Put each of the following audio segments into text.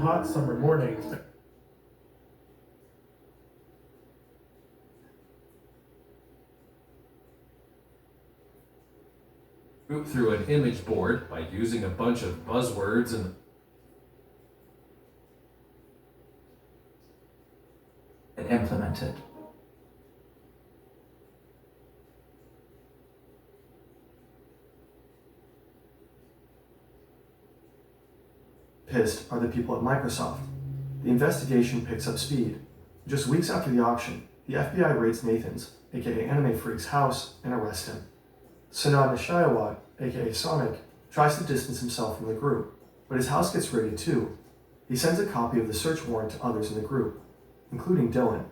hot summer morning, through an image board by using a bunch of buzzwords and implemented. Pissed are the people at Microsoft. The investigation picks up speed. Just weeks after the auction, the FBI raids Nathan's, aka Anime Freak's, house and arrests him. Sanad Nishayawat, aka Sonic, tries to distance himself from the group, but his house gets raided too. He sends a copy of the search warrant to others in the group, including Dylan.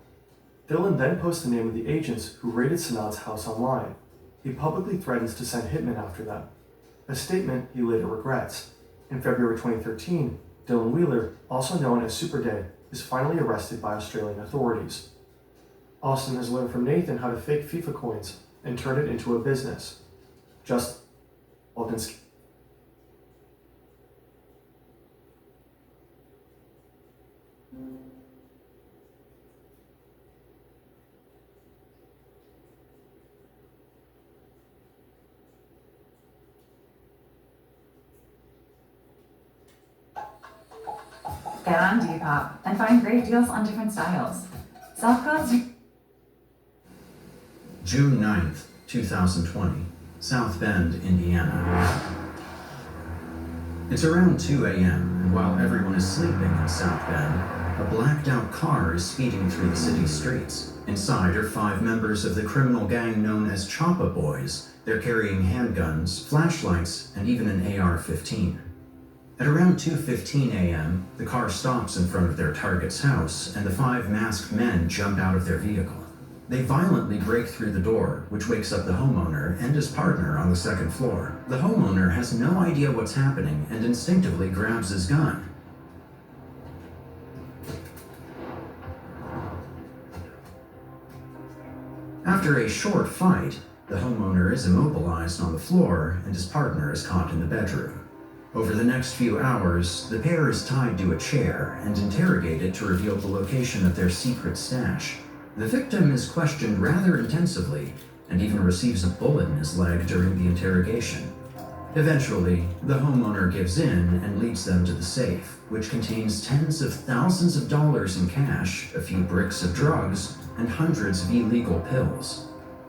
Dylan then posts the name of the agents who raided Sanad's house online. He publicly threatens to send hitmen after them, a statement he later regrets. In February 2013, Dylan Wheeler, also known as Super Day, is finally arrested by Australian authorities. Austin has learned from Nathan how to fake FIFA coins and turn it into a business. Just Waldinsky. Get on Depop and find great deals on different styles. Self-codes. June 9th, 2020, South Bend, Indiana. It's around 2 a.m., and while everyone is sleeping in South Bend, a blacked-out car is speeding through the city's streets. Inside are 5 members of the criminal gang known as Choppa Boys. They're carrying handguns, flashlights, and even an AR-15. At around 2:15 a.m., the car stops in front of their target's house, and the 5 masked men jump out of their vehicle. They violently break through the door, which wakes up the homeowner and his partner on the second floor. The homeowner has no idea what's happening and instinctively grabs his gun. After a short fight, the homeowner is immobilized on the floor and his partner is caught in the bedroom. Over the next few hours, the pair is tied to a chair and interrogated to reveal the location of their secret stash. The victim is questioned rather intensively and even receives a bullet in his leg during the interrogation. Eventually, the homeowner gives in and leads them to the safe, which contains tens of thousands of dollars in cash, a few bricks of drugs, and hundreds of illegal pills.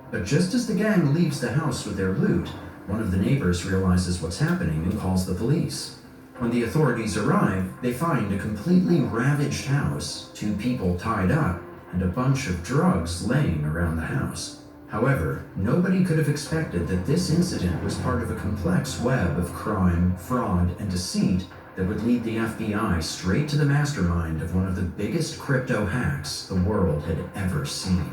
But just as the gang leaves the house with their loot, one of the neighbors realizes what's happening and calls the police. When the authorities arrive, they find a completely ravaged house, 2 people tied up, and a bunch of drugs laying around the house. However, nobody could have expected that this incident was part of a complex web of crime, fraud, and deceit that would lead the FBI straight to the mastermind of one of the biggest crypto hacks the world had ever seen.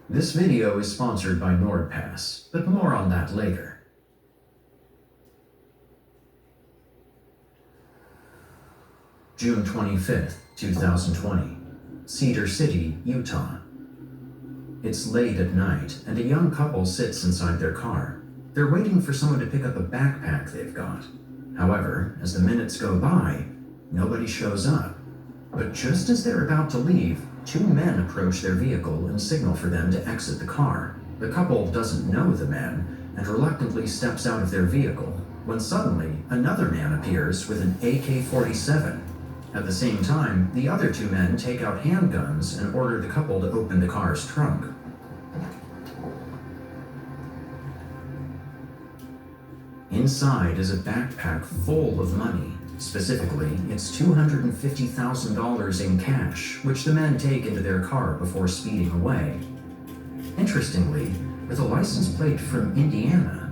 This video is sponsored by NordPass, but more on that later. June 25th, 2020, Cedar City, Utah. It's late at night, and a young couple sits inside their car. They're waiting for someone to pick up a backpack they've got. However, as the minutes go by, nobody shows up. But just as they're about to leave, 2 men approach their vehicle and signal for them to exit the car. The couple doesn't know the men and reluctantly steps out of their vehicle, when suddenly another man appears with an AK-47. At the same time, the other 2 men take out handguns and order the couple to open the car's trunk. Inside is a backpack full of money. Specifically, it's $250,000 in cash, which the men take into their car before speeding away. Interestingly, with a license plate from Indiana.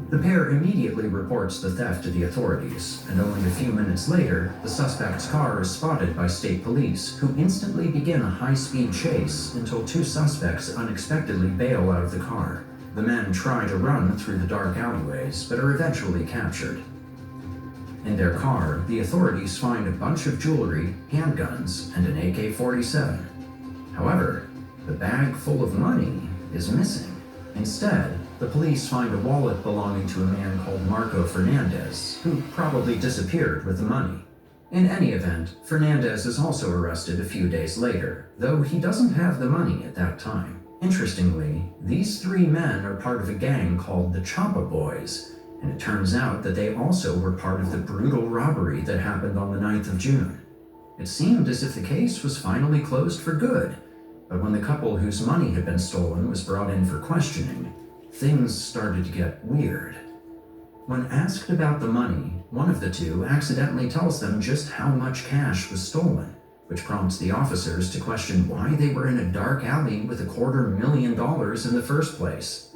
The pair immediately reports the theft to the authorities, and only a few minutes later, the suspect's car is spotted by state police, who instantly begin a high-speed chase until 2 suspects unexpectedly bail out of the car. The men try to run through the dark alleyways, but are eventually captured. In their car, the authorities find a bunch of jewelry, handguns, and an AK-47. However, the bag full of money is missing. Instead, the The police find a wallet belonging to a man called Marco Fernandez, who probably disappeared with the money. In any event, Fernandez is also arrested a few days later, though he doesn't have the money at that time. Interestingly, these three men are part of a gang called the Choppa Boys, and it turns out that they also were part of the brutal robbery that happened on the 9th of June. It seemed as if the case was finally closed for good, but when the couple whose money had been stolen was brought in for questioning, things started to get weird. When asked about the money, one of the two accidentally tells them just how much cash was stolen, which prompts the officers to question why they were in a dark alley with $250,000 in the first place.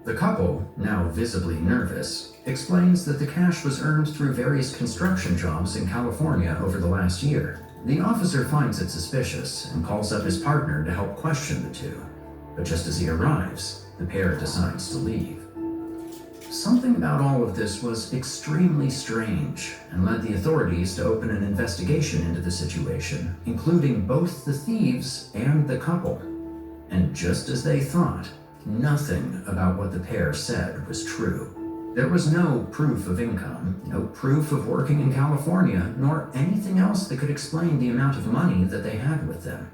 The couple, now visibly nervous, explains that the cash was earned through various construction jobs in California over the last year. The officer finds it suspicious and calls up his partner to help question the two, but just as he arrives, the pair decides to leave. Something about all of this was extremely strange and led the authorities to open an investigation into the situation, including both the thieves and the couple. And just as they thought, nothing about what the pair said was true. There was no proof of income, no proof of working in California, nor anything else that could explain the amount of money that they had with them.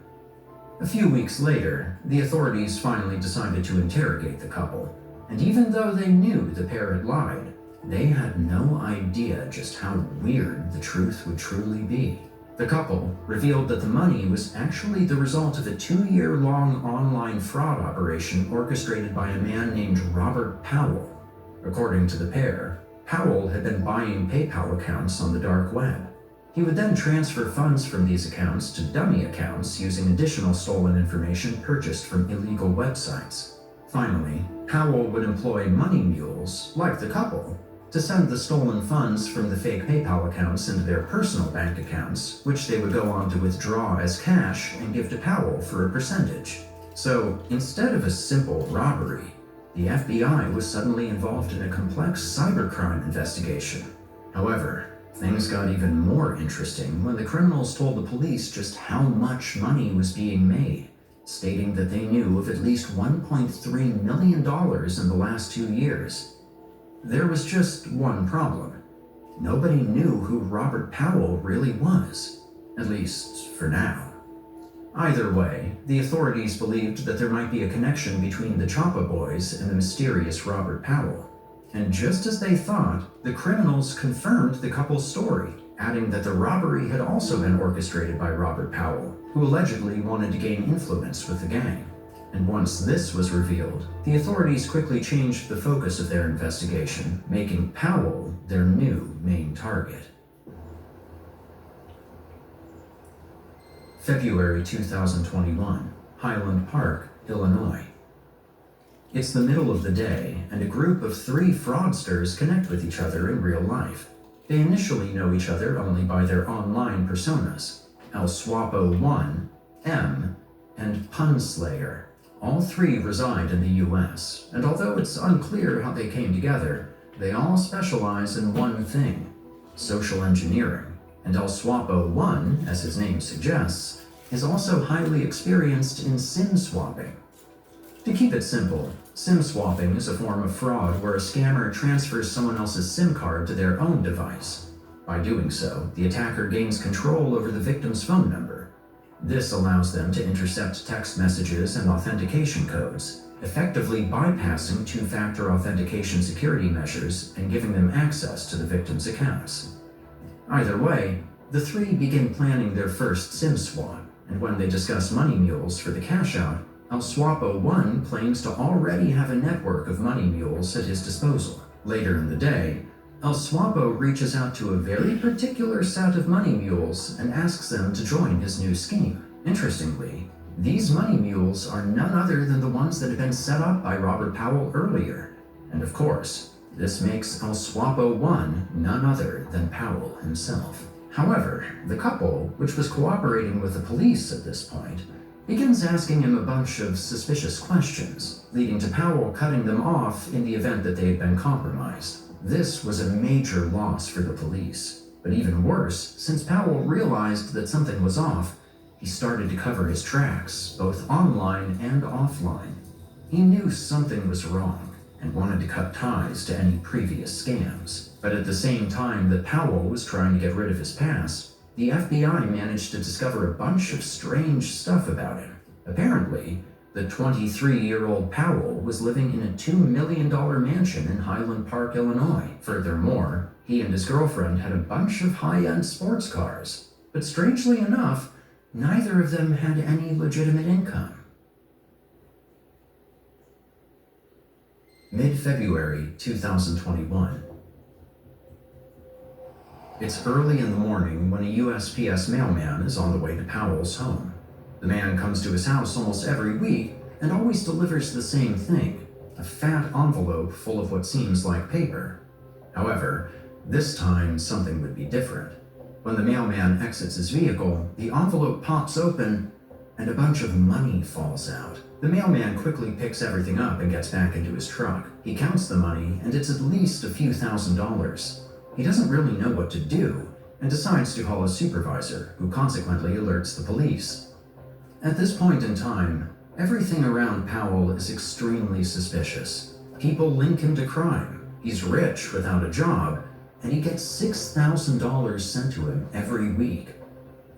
A few weeks later, the authorities finally decided to interrogate the couple. And even though they knew the pair had lied, they had no idea just how weird the truth would truly be. The couple revealed that the money was actually the result of a 2-year-long online fraud operation orchestrated by a man named Robert Powell. According to the pair, Powell had been buying PayPal accounts on the dark web. He would then transfer funds from these accounts to dummy accounts using additional stolen information purchased from illegal websites. Finally, Powell would employ money mules, like the couple, to send the stolen funds from the fake PayPal accounts into their personal bank accounts, which they would go on to withdraw as cash and give to Powell for a percentage. So, instead of a simple robbery, the FBI was suddenly involved in a complex cybercrime investigation. However, things got even more interesting when the criminals told the police just how much money was being made, stating that they knew of at least $1.3 million in the last 2 years. There was just one problem. Nobody knew who Robert Powell really was, at least for now. Either way, the authorities believed that there might be a connection between the Choppa Boys and the mysterious Robert Powell. And just as they thought, the criminals confirmed the couple's story, adding that the robbery had also been orchestrated by Robert Powell, who allegedly wanted to gain influence with the gang. And once this was revealed, the authorities quickly changed the focus of their investigation, making Powell their new main target. February 2021, Highland Park, Illinois. It's the middle of the day, and a group of 3 fraudsters connect with each other in real life. They initially know each other only by their online personas, El Swapo 1, M, and Punslayer. All 3 reside in the US, and although it's unclear how they came together, they all specialize in one thing: social engineering. And El Swapo 1, as his name suggests, is also highly experienced in SIM swapping. To keep it simple, SIM swapping is a form of fraud where a scammer transfers someone else's SIM card to their own device. By doing so, the attacker gains control over the victim's phone number. This allows them to intercept text messages and authentication codes, effectively bypassing 2-factor authentication security measures and giving them access to the victim's accounts. Either way, the 3 begin planning their first SIM swap, and when they discuss money mules for the cash out, El Swapo 1 claims to already have a network of money mules at his disposal. Later in the day, El Swapo reaches out to a very particular set of money mules and asks them to join his new scheme. Interestingly, these money mules are none other than the ones that had been set up by Robert Powell earlier. And of course, this makes El Swapo 1 none other than Powell himself. However, the couple, which was cooperating with the police at this point, begins asking him a bunch of suspicious questions, leading to Powell cutting them off in the event that they had been compromised. This was a major loss for the police. But even worse, since Powell realized that something was off, he started to cover his tracks, both online and offline. He knew something was wrong, and wanted to cut ties to any previous scams. But at the same time that Powell was trying to get rid of his past, the FBI managed to discover a bunch of strange stuff about him. Apparently, the 23-year-old Powell was living in a $2 million mansion in Highland Park, Illinois. Furthermore, he and his girlfriend had a bunch of high-end sports cars. But strangely enough, neither of them had any legitimate income. Mid-February 2021. It's early in the morning when a USPS mailman is on the way to Powell's home. The man comes to his house almost every week and always delivers the same thing, a fat envelope full of what seems like paper. However, this time something would be different. When the mailman exits his vehicle, the envelope pops open and a bunch of money falls out. The mailman quickly picks everything up and gets back into his truck. He counts the money, and it's at least a few $1,000s. He doesn't really know what to do, and decides to call his supervisor, who consequently alerts the police. At this point in time, everything around Powell is extremely suspicious. People link him to crime. He's rich without a job, and he gets $6,000 sent to him every week.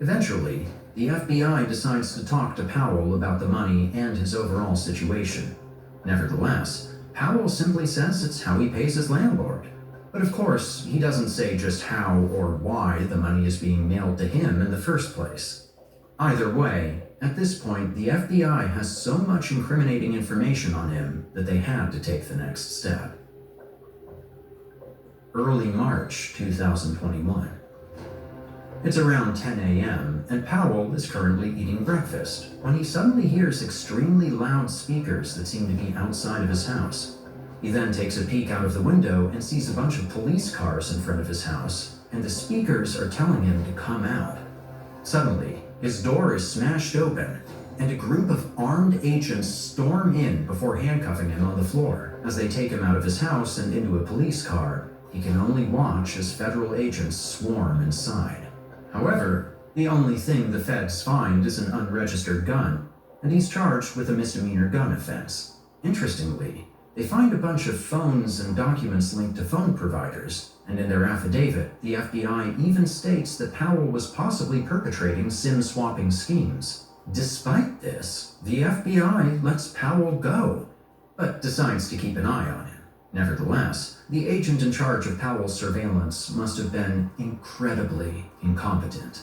Eventually, the FBI decides to talk to Powell about the money and his overall situation. Nevertheless, Powell simply says it's how he pays his landlord. But of course, he doesn't say just how or why the money is being mailed to him in the first place. Either way, at this point, the FBI has so much incriminating information on him that they had to take the next step. Early March 2021. It's around 10 a.m., and Powell is currently eating breakfast when he suddenly hears extremely loud speakers that seem to be outside of his house. He then takes a peek out of the window and sees a bunch of police cars in front of his house, and the speakers are telling him to come out. Suddenly, his door is smashed open, and a group of armed agents storm in before handcuffing him on the floor. As they take him out of his house and into a police car, he can only watch as federal agents swarm inside. However, the only thing the feds find is an unregistered gun, and he's charged with a misdemeanor gun offense. Interestingly, they find a bunch of phones and documents linked to phone providers, and in their affidavit, the FBI even states that Powell was possibly perpetrating SIM-swapping schemes. Despite this, the FBI lets Powell go, but decides to keep an eye on him. Nevertheless, the agent in charge of Powell's surveillance must have been incredibly incompetent.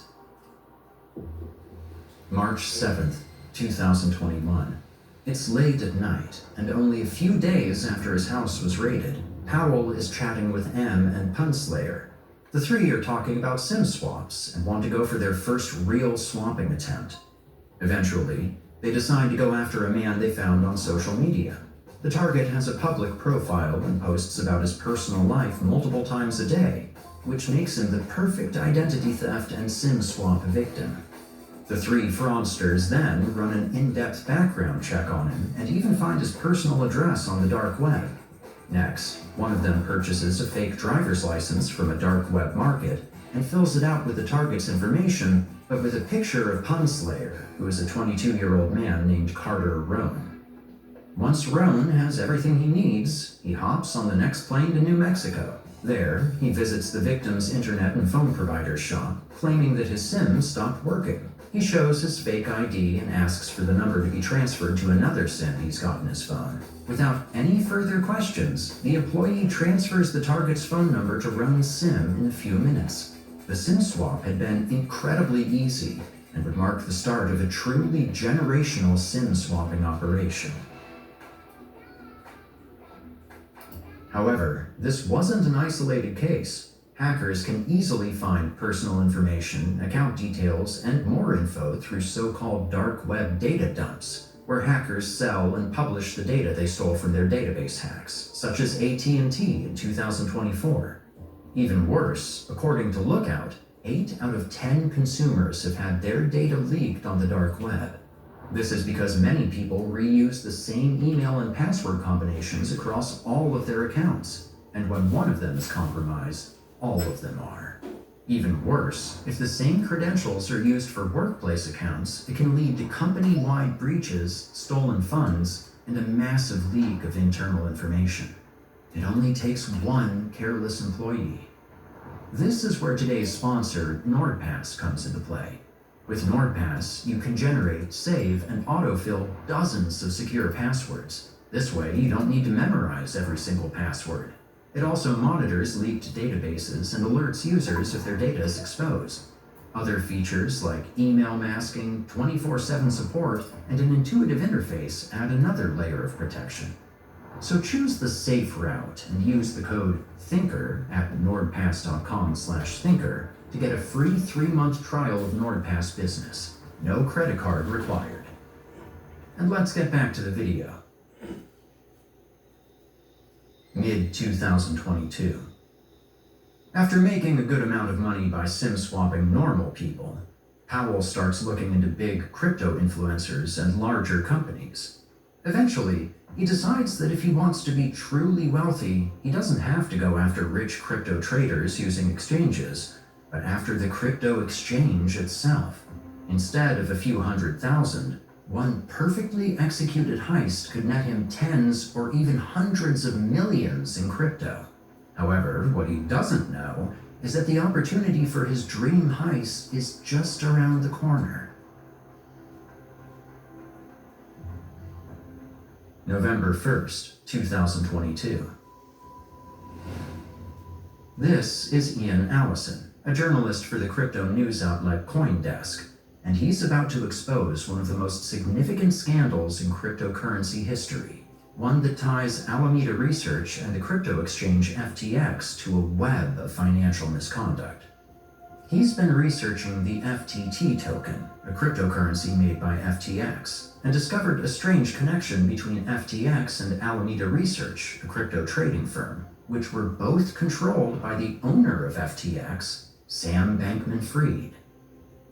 March 7th, 2021. It's late at night, and only a few days after his house was raided, Powell is chatting with M and Punslayer. The three are talking about SIM swaps and want to go for their first real swapping attempt. Eventually, they decide to go after a man they found on social media. The target has a public profile and posts about his personal life multiple times a day, which makes him the perfect identity theft and SIM swap victim. The three fraudsters then run an in-depth background check on him and even find his personal address on the dark web. Next, one of them purchases a fake driver's license from a dark web market and fills it out with the target's information, but with a picture of Punslayer, who is a 22-year-old man named Carter Roan. Once Roan has everything he needs, he hops on the next plane to New Mexico. There, he visits the victim's internet and phone provider's shop, claiming that his SIM stopped working. He shows his fake ID and asks for the number to be transferred to another SIM he's got in his phone. Without any further questions, the employee transfers the target's phone number to Roan's SIM in a few minutes. The SIM swap had been incredibly easy and would mark the start of a truly generational SIM swapping operation. However, this wasn't an isolated case. Hackers can easily find personal information, account details, and more info through so-called dark web data dumps, where hackers sell and publish the data they stole from their database hacks, such as AT&T in 2024. Even worse, according to Lookout, 8 out of 10 consumers have had their data leaked on the dark web. This is because many people reuse the same email and password combinations across all of their accounts, and when one of them is compromised, all of them are. Even worse, if the same credentials are used for workplace accounts, it can lead to company-wide breaches, stolen funds, and a massive leak of internal information. It only takes one careless employee. This is where today's sponsor, NordPass, comes into play. With NordPass, you can generate, save, and autofill dozens of secure passwords. This way, you don't need to memorize every single password. It also monitors leaked databases and alerts users if their data is exposed. Other features like email masking, 24/7 support, and an intuitive interface add another layer of protection. So choose the safe route and use the code THINKER at nordpass.com/thinker to get a free 3-month trial of NordPass Business. No credit card required. And let's get back to the video. Mid-2022. After making a good amount of money by SIM swapping normal people, Powell starts looking into big crypto influencers and larger companies. Eventually, he decides that if he wants to be truly wealthy, he doesn't have to go after rich crypto traders using exchanges, but after the crypto exchange itself. Instead of a few $100,000, one perfectly executed heist could net him tens or even hundreds of millions in crypto. However, what he doesn't know is that the opportunity for his dream heist is just around the corner. November 1st, 2022. This is Ian Allison, a journalist for the crypto news outlet CoinDesk, and he's about to expose one of the most significant scandals in cryptocurrency history, one that ties Alameda Research and the crypto exchange FTX to a web of financial misconduct. He's been researching the FTT token, a cryptocurrency made by FTX, and discovered a strange connection between FTX and Alameda Research, a crypto trading firm, which were both controlled by the owner of FTX, Sam Bankman-Fried.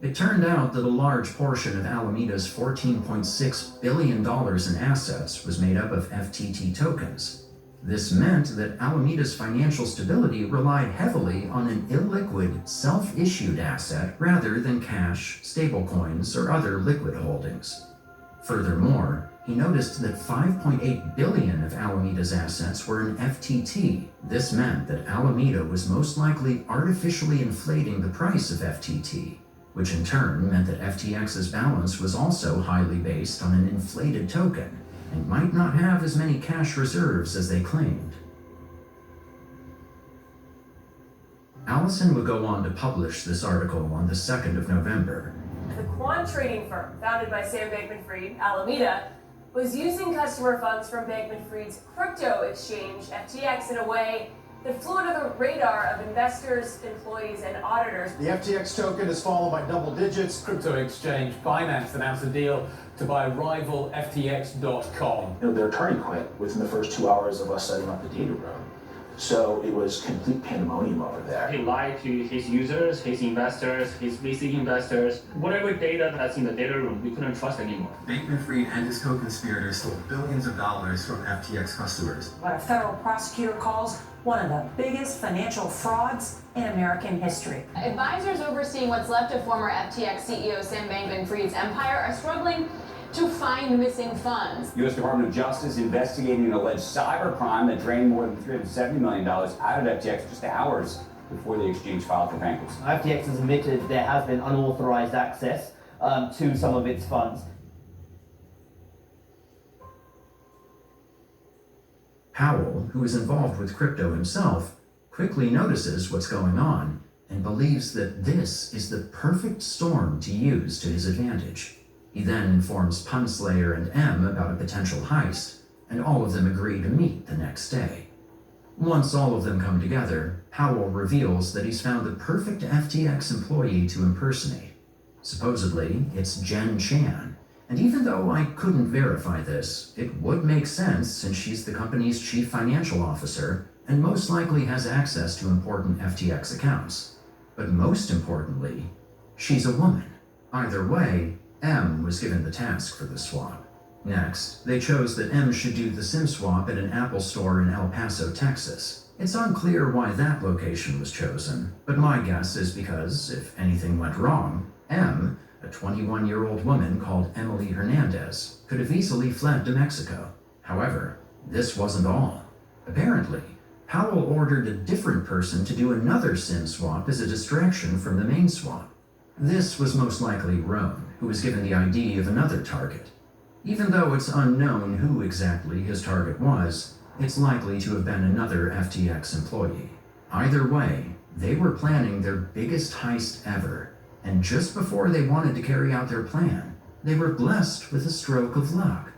It turned out that a large portion of Alameda's $14.6 billion in assets was made up of FTT tokens. This meant that Alameda's financial stability relied heavily on an illiquid, self-issued asset rather than cash, stablecoins, or other liquid holdings. Furthermore, he noticed that $5.8 billion of Alameda's assets were in FTT. This meant that Alameda was most likely artificially inflating the price of FTT, which in turn meant that FTX's balance was also highly based on an inflated token and might not have as many cash reserves as they claimed. Allison would go on to publish this article on the 2nd of November. The quant trading firm, founded by Sam Bankman-Fried, Alameda, was using customer funds from Bankman-Fried's crypto exchange, FTX, in a way that flew under the radar of investors, employees, and auditors. The FTX token has fallen by double digits. Crypto exchange Binance announced a deal to buy rival FTX.com. Their attorney quit within the first 2 hours of us setting up the data room. So it was complete pandemonium over there. He lied to his users, his investors, his VC investors. Whatever data that's in the data room, we couldn't trust anymore. Bankman-Fried and his co-conspirators stole billions of dollars from FTX customers. What a federal prosecutor calls one of the biggest financial frauds in American history. Advisors overseeing what's left of former FTX CEO Sam Bankman-Fried's empire are struggling to find missing funds. U.S. Department of Justice investigating an alleged cybercrime that drained more than $370 million out of FTX just hours before the exchange filed for bankruptcy. FTX has admitted there has been unauthorized access to some of its funds. Powell, who is involved with crypto himself, quickly notices what's going on and believes that this is the perfect storm to use to his advantage. He then informs Punslayer and M about a potential heist, and all of them agree to meet the next day. Once all of them come together, Powell reveals that he's found the perfect FTX employee to impersonate. Supposedly, it's Jen Chan, and even though I couldn't verify this, it would make sense since she's the company's chief financial officer and most likely has access to important FTX accounts. But most importantly, she's a woman. Either way, M was given the task for the swap. Next, they chose that M should do the SIM swap at an Apple store in El Paso, Texas. It's unclear why that location was chosen, but my guess is because, if anything went wrong, M, a 21-year-old woman called Emily Hernandez, could have easily fled to Mexico. However, this wasn't all. Apparently, Powell ordered a different person to do another SIM swap as a distraction from the main swap. This was most likely Roan, who was given the ID of another target. Even though it's unknown who exactly his target was, it's likely to have been another FTX employee. Either way, they were planning their biggest heist ever, and just before they wanted to carry out their plan, they were blessed with a stroke of luck.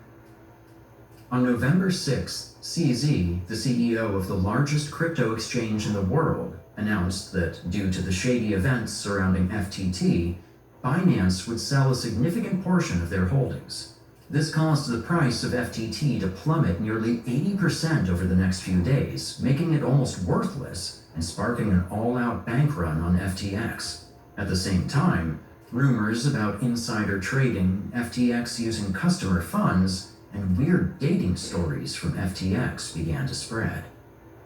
On November 6th, CZ, the CEO of the largest crypto exchange in the world, announced that due to the shady events surrounding FTT, Binance would sell a significant portion of their holdings. This caused the price of FTT to plummet nearly 80% over the next few days, making it almost worthless and sparking an all-out bank run on FTX. At the same time, rumors about insider trading, FTX using customer funds, and weird dating stories from FTX began to spread.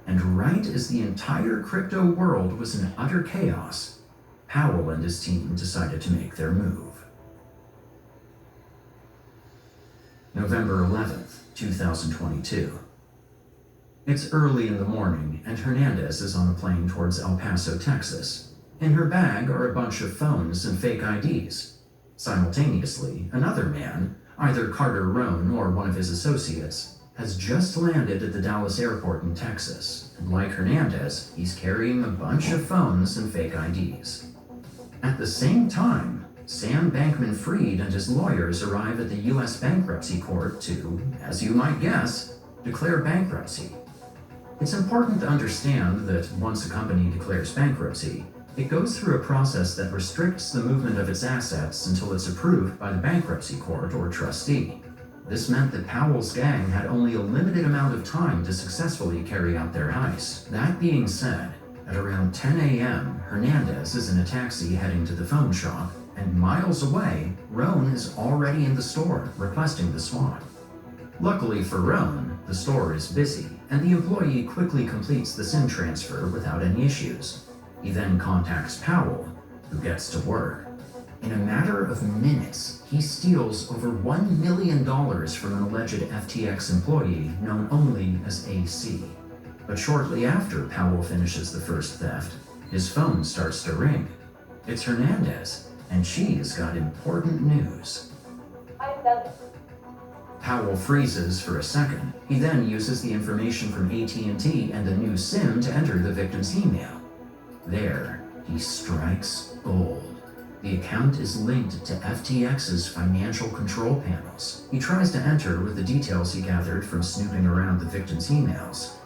And right as the entire crypto world was in utter chaos, Powell and his team decided to make their move. November 11th, 2022. It's early in the morning, and Hernandez is on a plane towards El Paso, Texas. In her bag are a bunch of phones and fake IDs. Simultaneously, another man, either Carter Roan or one of his associates, has just landed at the Dallas airport in Texas, and like Hernandez, he's carrying a bunch of phones and fake IDs. At the same time, Sam Bankman-Fried and his lawyers arrive at the U.S. bankruptcy court to, as you might guess, declare bankruptcy. It's important to understand that once a company declares bankruptcy, it goes through a process that restricts the movement of its assets until it's approved by the bankruptcy court or trustee. This meant that Powell's gang had only a limited amount of time to successfully carry out their heist. That being said, at around 10 a.m., Hernandez is in a taxi heading to the phone shop, and miles away, Roan is already in the store requesting the swap. Luckily for Roan, the store is busy, and the employee quickly completes the SIM transfer without any issues. He then contacts Powell, who gets to work. In a matter of minutes, he steals over $1 million from an alleged FTX employee known only as AC. But shortly after Powell finishes the first theft, his phone starts to ring. It's Hernandez, and she's got important news. I've done it. Powell freezes for a second. He then uses the information from AT&T and a new SIM to enter the victim's email. There, he strikes gold. The account is linked to FTX's financial control panels. He tries to enter with the details he gathered from snooping around the victim's emails.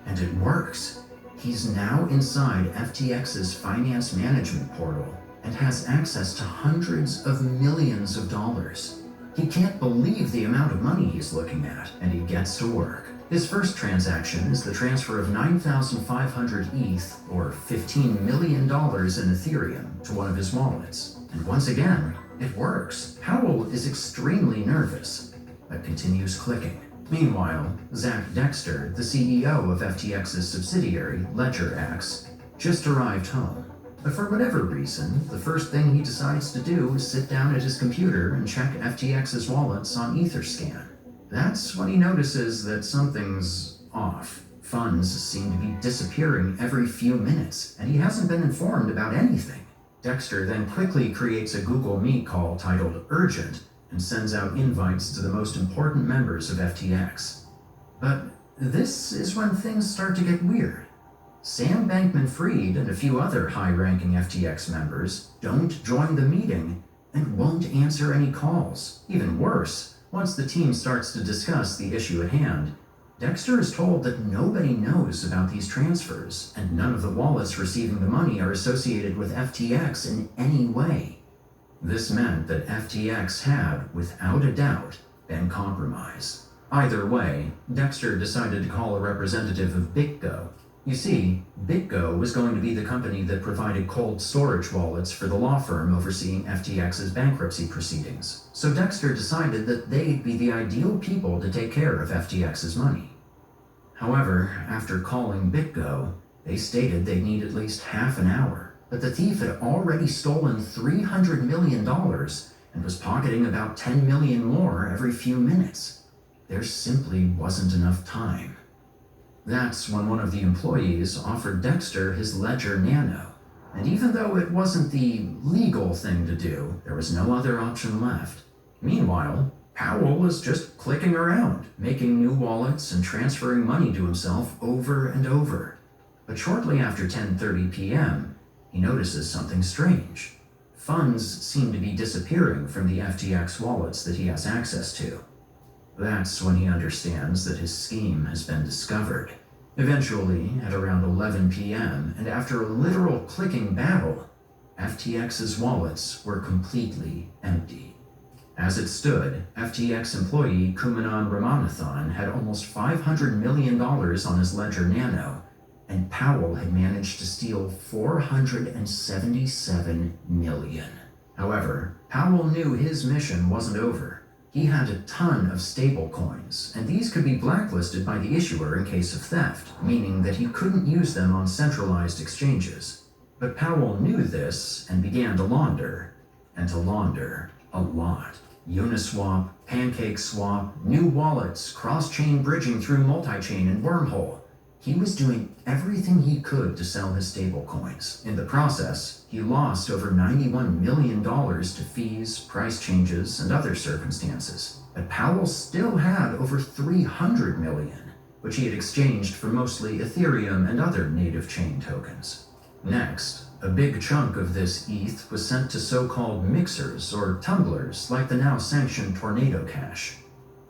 And it works. He's now inside FTX's finance management portal and has access to hundreds of millions of dollars. He can't believe the amount of money he's looking at, and he gets to work. His first transaction is the transfer of 9,500 ETH, or $15 million in Ethereum, to one of his wallets. And once again, it works. Powell is extremely nervous, but continues clicking. Meanwhile, Zach Dexter, the CEO of FTX's subsidiary, LedgerX, just arrived home. But for whatever reason, the first thing he decides to do is sit down at his computer and check FTX's wallets on Etherscan. That's when he notices that something's off. Funds seem to be disappearing every few minutes, and he hasn't been informed about anything. Dexter then quickly creates a Google Meet call titled Urgent and sends out invites to the most important members of FTX. But this is when things start to get weird. Sam Bankman-Fried and a few other high-ranking FTX members don't join the meeting and won't answer any calls. Even worse, once the team starts to discuss the issue at hand, Dexter is told that nobody knows about these transfers, and none of the wallets receiving the money are associated with FTX in any way. This meant that FTX had, without a doubt, been compromised. Either way, Dexter decided to call a representative of BitGo. You see, BitGo was going to be the company that provided cold storage wallets for the law firm overseeing FTX's bankruptcy proceedings. So Dexter decided that they'd be the ideal people to take care of FTX's money. However, after calling BitGo, they stated they'd need at least half an hour, but the thief had already stolen $300 million and was pocketing about $10 million more every few minutes. there simply wasn't enough time. That's when one of the employees offered Dexter his Ledger Nano, and even though it wasn't the legal thing to do, there was no other option left. Meanwhile, Powell was just clicking around, making new wallets and transferring money to himself over and over. But shortly after 10:30 p.m., he notices something strange. Funds seem to be disappearing from the FTX wallets that he has access to. That's when he understands that his scheme has been discovered. Eventually, at around 11 p.m., and after a literal clicking battle, FTX's wallets were completely empty. As it stood, FTX employee Kumanan Ramanathan had almost $500 million on his Ledger Nano, and Powell had managed to steal $477 million. However, Powell knew his mission wasn't over. He had a ton of stablecoins, and these could be blacklisted by the issuer in case of theft, meaning that he couldn't use them on centralized exchanges. But Powell knew this and began to launder, and to launder a lot. Uniswap, PancakeSwap, new wallets, cross-chain bridging through multi-chain and Wormhole. He was doing everything he could to sell his stablecoins. In the process, he lost over $91 million to fees, price changes, and other circumstances. But Powell still had over $300 million, which he had exchanged for mostly Ethereum and other native chain tokens. Next, a big chunk of this ETH was sent to so-called mixers or tumblers like the now sanctioned Tornado Cash.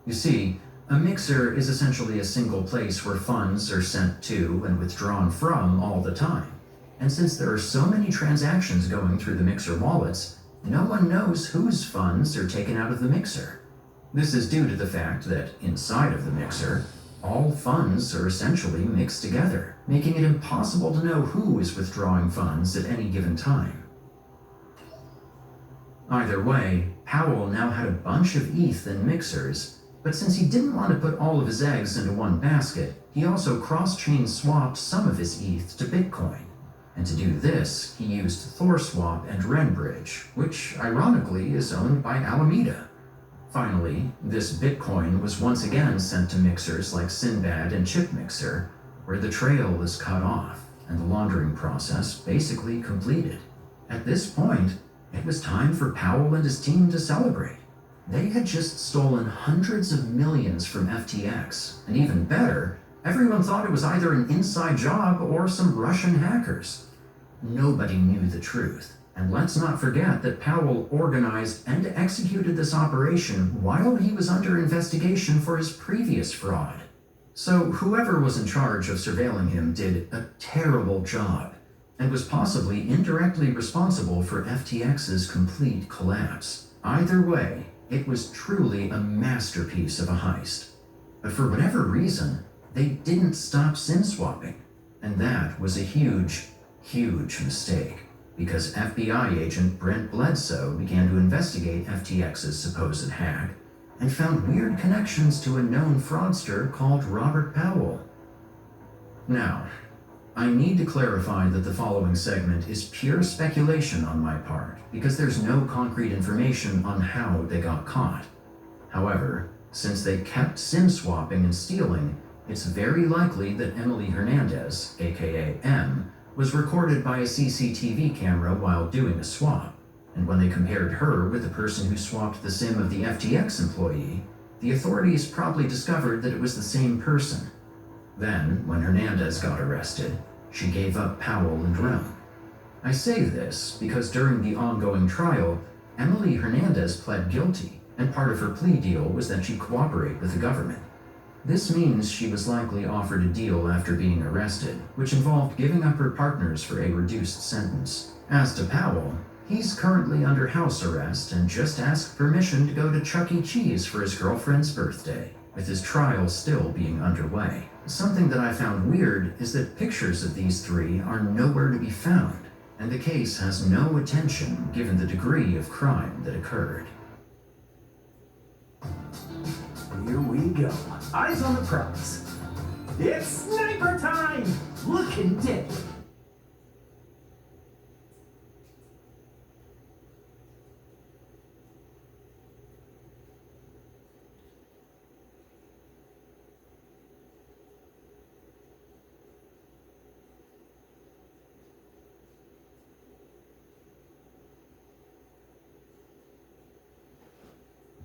You see, a mixer is essentially a single place where funds are sent to and withdrawn from all the time. And since there are so many transactions going through the mixer wallets, no one knows whose funds are taken out of the mixer. This is due to the fact that inside of the mixer, all funds are essentially mixed together, making it impossible to know who is withdrawing funds at any given time. Either way, Powell now had a bunch of ETH in mixers, but since he didn't want to put all of his eggs into one basket, he also cross-chain swapped some of his ETH to Bitcoin. And to do this, he used ThorSwap and Renbridge, which ironically is owned by Alameda. Finally, this Bitcoin was once again sent to mixers like Sinbad and Chipmixer, where the trail is cut off and the laundering process basically completed. At this point, it was time for Powell and his team to celebrate. They had just stolen hundreds of millions from FTX, and even better, everyone thought it was either an inside job or some Russian hackers. Nobody knew the truth, and let's not forget that Powell organized and executed this operation while he was under investigation for his previous fraud. So whoever was in charge of surveilling him did a terrible job, and was possibly indirectly responsible for FTX's complete collapse. Either way, it was truly a masterpiece of a heist. But for whatever reason, they didn't stop SIM swapping. And that was a huge, huge mistake, because FBI agent Brent Bledsoe began to investigate FTX's supposed hack and found weird connections to a known fraudster called Robert Powell. Now, I need to clarify that the following segment is pure speculation on my part, because there's no concrete information on how they got caught. However, since they kept SIM swapping and stealing, it's very likely that Emily Hernandez, aka M, was recorded by a CCTV camera while doing a swap, and when they compared her with the person who swapped the SIM of the FTX employee, the authorities probably discovered that it was the same person. Then, when Hernandez got arrested, she gave up Powell and Rome. I say this because during the ongoing trial, Emily Hernandez pled guilty, and part of her plea deal was that she cooperate with the government. This means she was likely offered a deal after being arrested, which involved giving up her partners for a reduced sentence. As to Powell, he's currently under house arrest and just asked permission to go to Chuck E. Cheese for his girlfriend's birthday, with his trial still being underway. Something that I found weird is that pictures of these three are nowhere to be found, and the case has no attention given the degree of crime that occurred. Here we go. Eyes on the prize. It's sniper time! Looking deadly.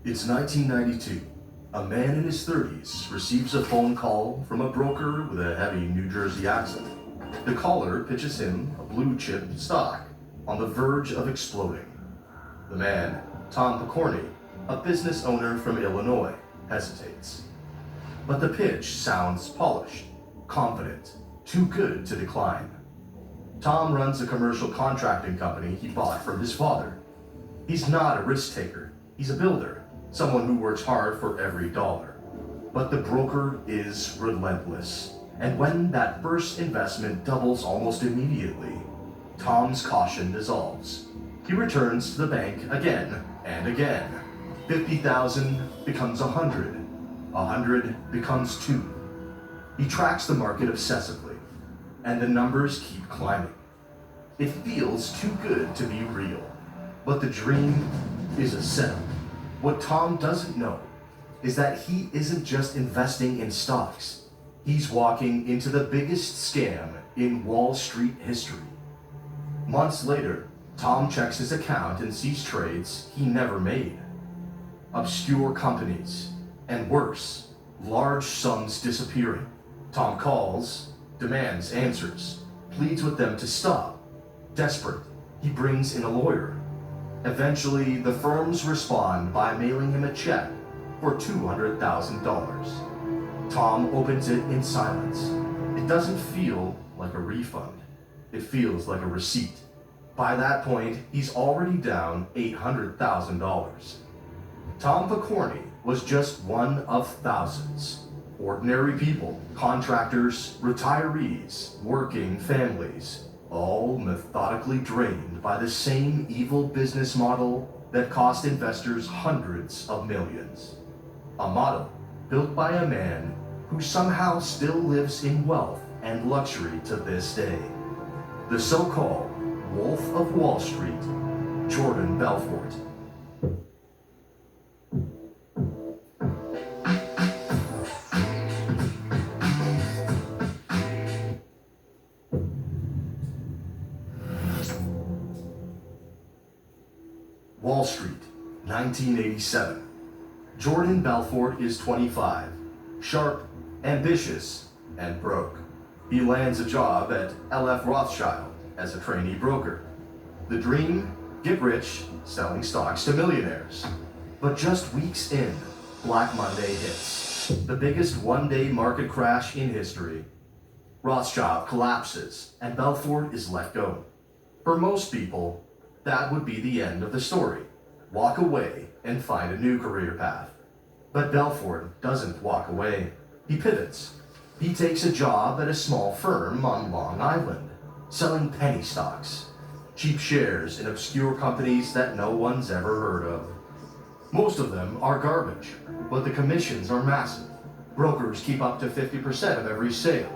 It's 1992. A man in his 30s receives a phone call from a broker with a heavy New Jersey accent. The caller pitches him a blue chip stock on the verge of exploding. The man, Tom Picorni, a business owner from Illinois, hesitates. But the pitch sounds polished, confident, too good to decline. Tom runs a commercial contracting company he bought from his father. He's not a risk taker, he's a builder, someone who works hard for every dollar. But the broker is relentless, and when that first investment doubles almost immediately, Tom's caution dissolves. He returns to the bank again and again. 50,000 becomes 100. 100 becomes 2. He tracks the market obsessively, and the numbers keep climbing. It feels too good to be real, but the dream is a setup. What Tom doesn't know is that he isn't just investing in stocks. He's walking into the biggest scam in Wall Street history. Months later, Tom checks his account and sees trades he never made. Obscure companies, and worse, large sums disappearing. Tom calls, demands answers, pleads with them to stop. Desperate, he brings in a lawyer. Eventually, the firms respond by mailing him a check for $200,000. Tom opens it in silence. It doesn't feel like a refund. It feels like a receipt. By that point, he's already down $800,000. Tom Picorni was just one of thousands. Ordinary people, contractors, retirees, working families, all methodically drained by the same evil business model that cost investors hundreds of millions. A model built by a man who somehow still lives in wealth and luxury to this day. The so-called Wolf of Wall Street, Jordan Belfort. Wall Street, 1987. Jordan Belfort is 25, sharp, ambitious, and broke. He lands a job at L.F. Rothschild as a trainee broker. The dream, get rich, selling stocks to millionaires. But just weeks in, Black Monday hits. The biggest one-day market crash in history. Rothschild collapses, and Belfort is let go. For most people, that would be the end of the story. Walk away and find a new career path. But Belfort doesn't walk away. He pivots. He takes a job at a small firm on Long Island, selling penny stocks, cheap shares in obscure companies that no one's ever heard of. Most of them are garbage, but the commissions are massive. Brokers keep up to 50% of every sale.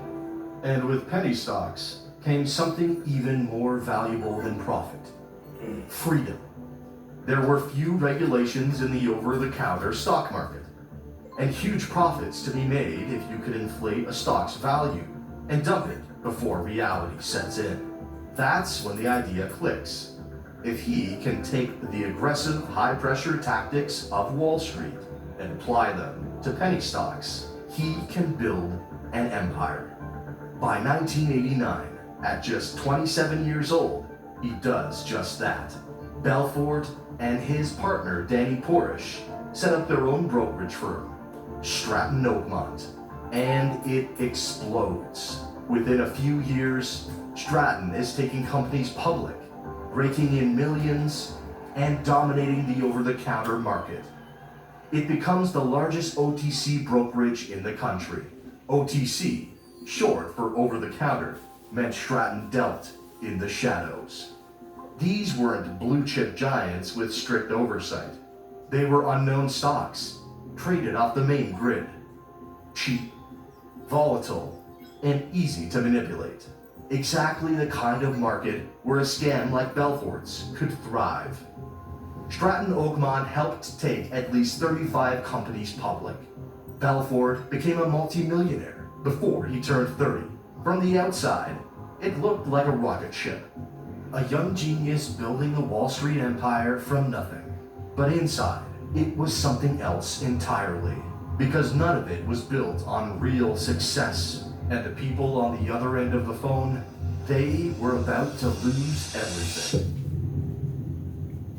And with penny stocks came something even more valuable than profit. Freedom. There were few regulations in the over-the-counter stock market, and huge profits to be made if you could inflate a stock's value and dump it before reality sets in. That's when the idea clicks. If he can take the aggressive, high-pressure tactics of Wall Street and apply them to penny stocks, he can build an empire. By 1989, at just 27 years old, he does just that. Belfort and his partner, Danny Porish, set up their own brokerage firm, Stratton Oakmont, and it explodes. Within a few years, Stratton is taking companies public, raking in millions, and dominating the over-the-counter market. It becomes the largest OTC brokerage in the country. OTC, short for over-the-counter, meant Stratton dealt in the shadows. These weren't blue-chip giants with strict oversight. They were unknown stocks, traded off the main grid. Cheap, volatile, and easy to manipulate. Exactly the kind of market where a scam like Belfort's could thrive. Stratton Oakmont helped take at least 35 companies public. Belfort became a multi-millionaire before he turned 30. From the outside, it looked like a rocket ship. A young genius building the Wall Street empire from nothing. But inside, it was something else entirely. Because none of it was built on real success. And the people on the other end of the phone, they were about to lose everything.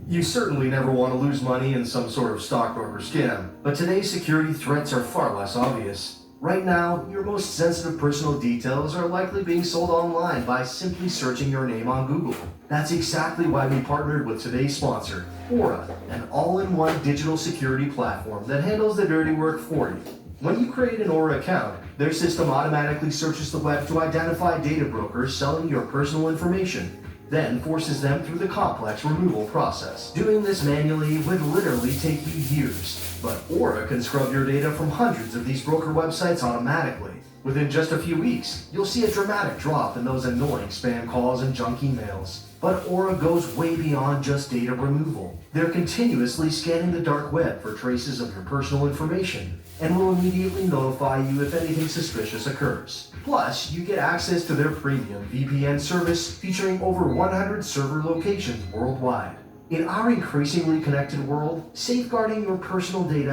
You certainly never want to lose money in some sort of stockbroker scam, but today's security threats are far less obvious. Right now, your most sensitive personal details are likely being sold online by simply searching your name on Google. That's exactly why we partnered with today's sponsor, Aura, an all-in-one digital security platform that handles the dirty work for you. When you create an Aura account, their system automatically searches the web to identify data brokers selling your personal information, then forces them through the complex removal process. Doing this manually would literally take you years, but Aura can scrub your data from hundreds of these broker websites automatically. Within just a few weeks, you'll see a dramatic drop in those annoying spam calls and junk emails. But Aura goes way beyond just data removal. They're continuously scanning the dark web for traces of your personal information, and will immediately notify you if anything suspicious occurs. Plus, you get access to their premium VPN service featuring over 100 server locations worldwide. In our increasingly connected world, safeguarding your personal data